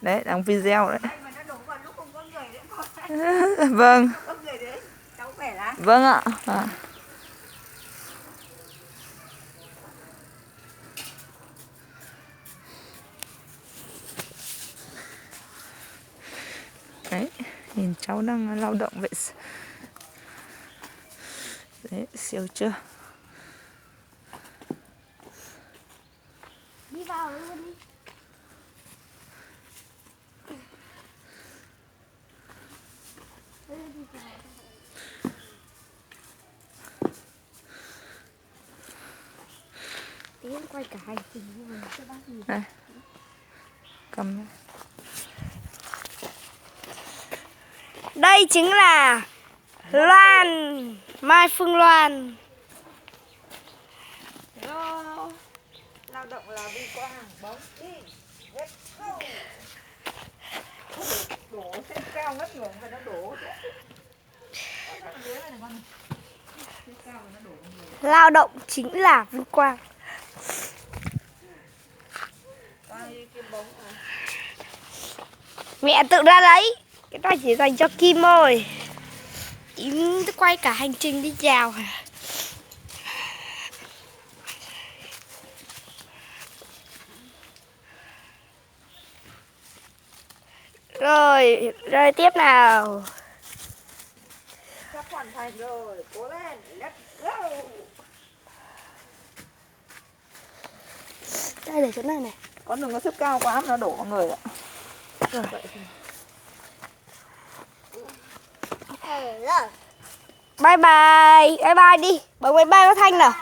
Đấy, đóng video đấy. Vâng. Vâng ạ. Đấy, nhìn cháu đang lao động vậy. Đấy, siêu chưa? Đi vào luôn đi. Tí em quay cả hành trình rồi cho bác nhìn. Đây. Cầm. Đây chính là Loan, Mai Phương Loan. Hello. Lao động là vinh quang, bóng đi. Let's go. Đổ trên cao ngất ngưỡng và nó đổ. Lao động chính là vinh quang. Mẹ tự ra lấy. Cái này chỉ dành cho Kim thôi. Im quay cả hành trình đi chào. Rồi, rồi tiếp nào. Sắp hoàn thành rồi, cố lên, let's go. Đây để chỗ này này. Con đừng có xếp cao quá nó đổ vào người ạ. Rồi. Bye bye, bye bye đi. Bấm bye bye với Thanh nào.